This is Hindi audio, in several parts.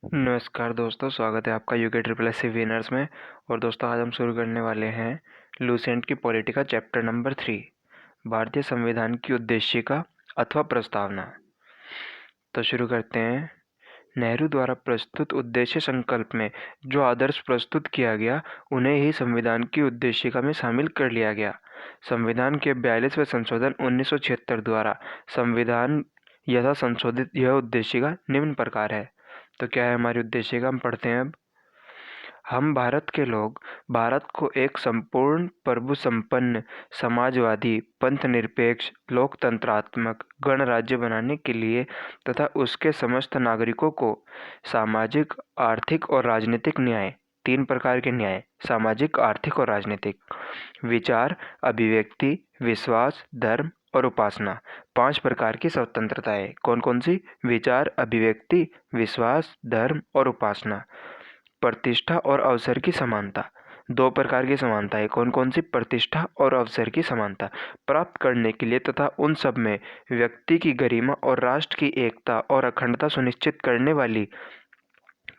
नमस्कार दोस्तों, स्वागत है आपका UK triple S C winners में। और दोस्तों, आज हम शुरू करने वाले हैं लुसेंट की पॉलिटिका चैप्टर नंबर 3, भारतीय संविधान की उद्देशिका अथवा प्रस्तावना। तो शुरू करते हैं। नेहरू द्वारा प्रस्तुत उद्देश्य संकल्प में जो आदर्श प्रस्तुत किया गया, उन्हें ही संविधान की उद्देशिका में शामिल कर लिया गया। संविधान के 42वें संशोधन 1976 द्वारा संविधान यथा संशोधित यह उद्देशिका निम्न प्रकार है। तो क्या है हमारी उद्देशिका, हम पढ़ते हैं अब। हम भारत के लोग भारत को एक संपूर्ण प्रभु संपन्न समाजवादी पंथ-निरपेक्ष लोकतंत्रात्मक गणराज्य बनाने के लिए तथा उसके समस्त नागरिकों को सामाजिक, आर्थिक और राजनीतिक न्याय, 3 प्रकार के न्याय, सामाजिक, आर्थिक और राजनीतिक, विचार, अभिव्यक्ति, विश्वास, धर्म और उपासना, 5 प्रकार की स्वतंत्रताएं। कौन कौन सी? विचार, अभिव्यक्ति, विश्वास, धर्म और उपासना। प्रतिष्ठा और अवसर की समानता, 2 प्रकार की समानताएं। कौन कौन सी? प्रतिष्ठा और अवसर की समानता प्राप्त करने के लिए तथा उन सब में व्यक्ति की गरिमा और राष्ट्र की एकता और अखंडता सुनिश्चित करने वाली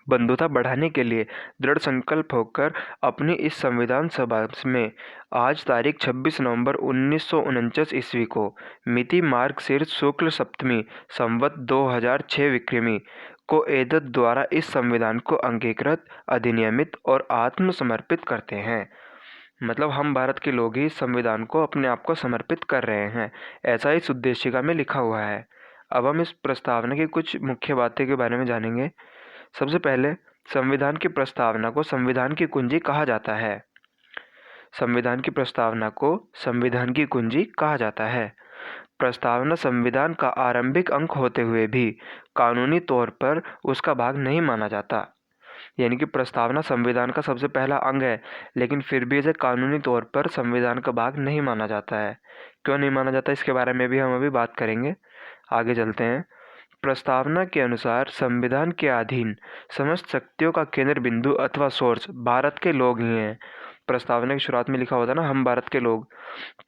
बंधुता बढ़ाने के लिए दृढ़ संकल्प होकर अपनी इस संविधान सभा में आज तारीख 26 नवंबर 1949 ईस्वी को मिति मार्गशीर्ष शुक्ल सप्तमी संवत 2006 विक्रमी को एतद द्वारा इस संविधान को अंगीकृत, अधिनियमित और आत्मसमर्पित करते हैं। मतलब हम भारत के लोग ही इस संविधान को अपने आप को समर्पित कर रहे हैं, ऐसा इस उद्देशिका में लिखा हुआ है। अब हम इस प्रस्तावना की कुछ मुख्य बातें के बारे में जानेंगे। सबसे पहले, संविधान की प्रस्तावना को संविधान की कुंजी कहा जाता है। संविधान की प्रस्तावना को संविधान की कुंजी कहा जाता है। प्रस्तावना संविधान का आरंभिक अंक होते हुए भी कानूनी तौर पर उसका भाग नहीं माना जाता। यानी कि प्रस्तावना संविधान का सबसे पहला अंग है, लेकिन फिर भी इसे कानूनी तौर पर संविधान का भाग नहीं माना जाता है। क्यों नहीं माना जाता, इसके बारे में भी हम अभी बात करेंगे। आगे चलते हैं। प्रस्तावना के अनुसार संविधान के अधीन समस्त शक्तियों का केंद्र बिंदु अथवा सोर्स भारत के लोग ही हैं। प्रस्तावना की शुरुआत में लिखा होता ना, हम भारत के लोग,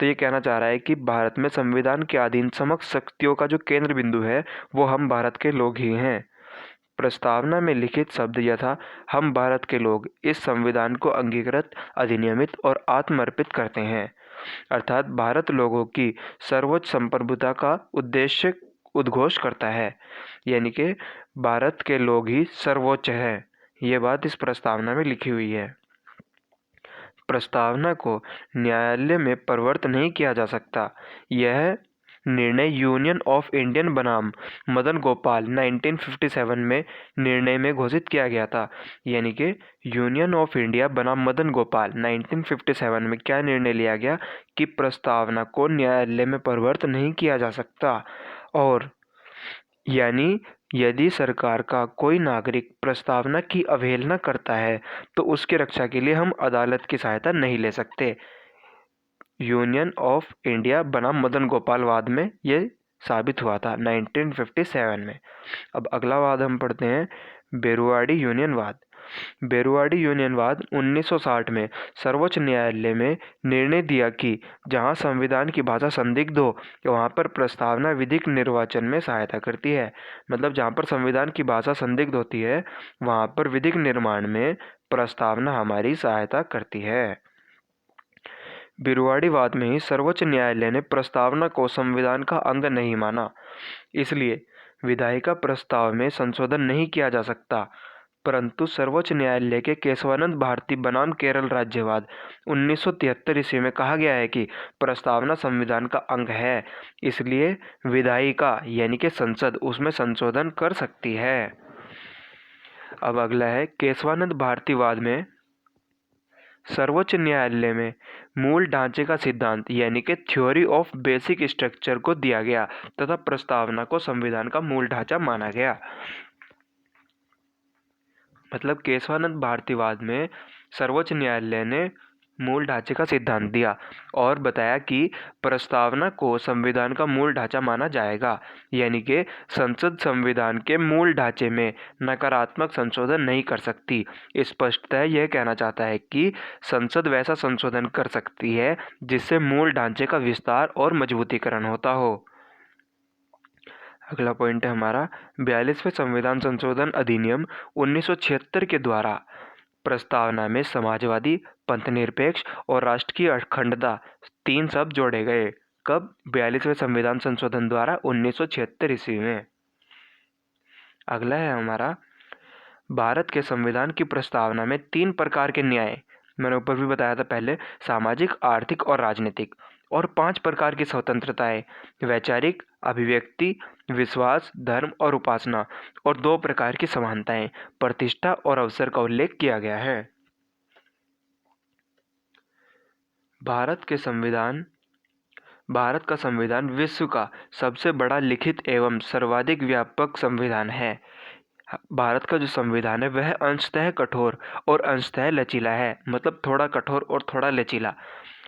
तो ये कहना चाह रहा है कि भारत में संविधान के अधीन समस्त शक्तियों का जो केंद्र बिंदु है वो हम भारत के लोग ही हैं। प्रस्तावना में लिखित शब्द यथा हम भारत के लोग इस संविधान को अंगीकृत, अधिनियमित और आत्मर्पित करते हैं, अर्थात भारत लोगों की सर्वोच्च संप्रभुता का उद्देश्य उद्घोष करता है। यानी कि भारत के लोग ही सर्वोच्च हैं। ये बात इस प्रस्तावना में लिखी हुई है। प्रस्तावना को न्यायालय में प्रवर्तित नहीं किया जा सकता। यह निर्णय यूनियन ऑफ इंडियन बनाम मदन गोपाल 1957 में निर्णय में घोषित किया गया था। यानी कि यूनियन ऑफ इंडिया बनाम मदन गोपाल 1957 में क्या निर्णय लिया गया कि प्रस्तावना को न्यायालय में प्रवर्तित नहीं किया जा सकता। और यानी यदि सरकार का कोई नागरिक प्रस्तावना की अवहेलना करता है तो उसकी रक्षा के लिए हम अदालत की सहायता नहीं ले सकते। यूनियन ऑफ इंडिया बनाम मदन गोपाल वाद में ये साबित हुआ था 1957 में। अब अगला वाद हम पढ़ते हैं, बेरुआड़ी यूनियनवाद। बेरुआड़ी यूनियनवाद 1960 में सर्वोच्च न्यायालय में निर्णय दिया कि जहां संविधान की भाषा संदिग्ध हो वहां पर प्रस्तावना विधिक निर्वाचन में सहायता करती है। मतलब जहां पर संविधान की भाषा संदिग्ध होती है वहां पर विधिक निर्माण में प्रस्तावना हमारी सहायता करती है। बिरुआड़ीवाद में ही सर्वोच्च न्यायालय ने प्रस्तावना को संविधान का अंग नहीं माना, इसलिए विधायिका प्रस्ताव में संशोधन नहीं किया जा सकता। परंतु सर्वोच्च न्यायालय के केशवानंद भारती बनाम केरल राज्यवाद 1973 ईस्वी में कहा गया है कि प्रस्तावना संविधान का अंग है, इसलिए विधायिका यानी कि संसद उसमें संशोधन कर सकती है। अब अगला है, केशवानंद भारतीवाद में सर्वोच्च न्यायालय में मूल ढांचे का सिद्धांत यानी कि थ्योरी ऑफ बेसिक स्ट्रक्चर को दिया गया तथा प्रस्तावना को संविधान का मूल ढांचा माना गया। मतलब केशवानंद भारतीवाद में सर्वोच्च न्यायालय ने मूल ढांचे का सिद्धांत दिया और बताया कि प्रस्तावना को संविधान का मूल ढांचा माना जाएगा। यानी कि संसद संविधान के मूल ढांचे में नकारात्मक संशोधन नहीं कर सकती। स्पष्टतः यह कहना चाहता है कि संसद वैसा संशोधन कर सकती है जिससे मूल ढांचे का विस्तार और मजबूतीकरण होता हो। अगला पॉइंट है हमारा 42वें संविधान संशोधन अधिनियम 1976 के द्वारा प्रस्तावना में समाजवादी, पंथनिरपेक्ष और राष्ट्र की अखंडता 3 शब्द जोड़े गए। कब? 42वें संविधान संशोधन द्वारा 1976 ईस्वी में। अगला है हमारा भारत के संविधान की प्रस्तावना में 3 प्रकार के न्याय, मैंने ऊपर भी बताया था पहले, सामाजिक, आर्थिक और राजनीतिक, और 5 प्रकार की स्वतंत्रताएं, वैचारिक, अभिव्यक्ति, विश्वास, धर्म और उपासना, और 2 प्रकार की समानताएं, प्रतिष्ठा और अवसर का उल्लेख किया गया है। भारत का संविधान विश्व का सबसे बड़ा लिखित एवं सर्वाधिक व्यापक संविधान है। भारत का जो संविधान है वह अंशतः कठोर और अंशतः लचीला है, मतलब थोड़ा कठोर और थोड़ा लचीला।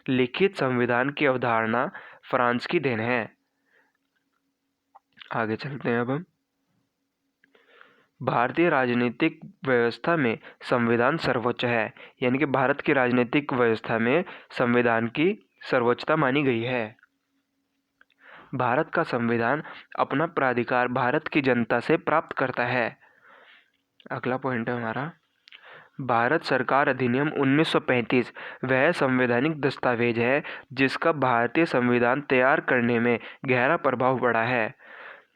लिखित संविधान की अवधारणा फ्रांस की देन है। आगे चलते हैं अब हम। भारतीय राजनीतिक व्यवस्था में संविधान सर्वोच्च है, यानी कि भारत की राजनीतिक व्यवस्था में संविधान की सर्वोच्चता मानी गई है। भारत का संविधान अपना प्राधिकार भारत की जनता से प्राप्त करता है। अगला पॉइंट है हमारा भारत सरकार अधिनियम 1935 वह संवैधानिक दस्तावेज है जिसका भारतीय संविधान तैयार करने में गहरा प्रभाव पड़ा है।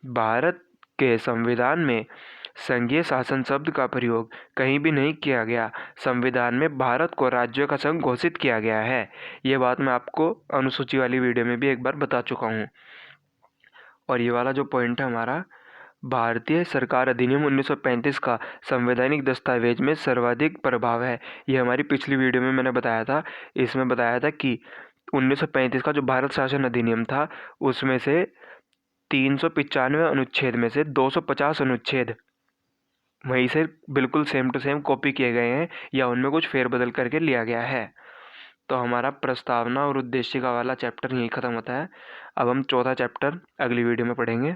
भारत के संविधान में संघीय शासन शब्द का प्रयोग कहीं भी नहीं किया गया। संविधान में भारत को राज्यों का संघ घोषित किया गया है। ये बात मैं आपको अनुसूची वाली वीडियो में भी एक बार बता चुका हूँ। और ये वाला जो पॉइंट है हमारा भारतीय सरकार अधिनियम 1935 का संवैधानिक दस्तावेज में सर्वाधिक प्रभाव है, ये हमारी पिछली वीडियो में मैंने बताया था। इसमें बताया था कि 1935 का जो भारत शासन अधिनियम था उसमें से 395 अनुच्छेद में से 250 अनुच्छेद वहीं से बिल्कुल सेम टू सेम कॉपी किए गए हैं या उनमें कुछ फेरबदल करके लिया गया है। तो हमारा प्रस्तावना और उद्देश्य का वाला चैप्टर यहीं ख़त्म होता है। अब हम चौथा चैप्टर अगली वीडियो में पढ़ेंगे।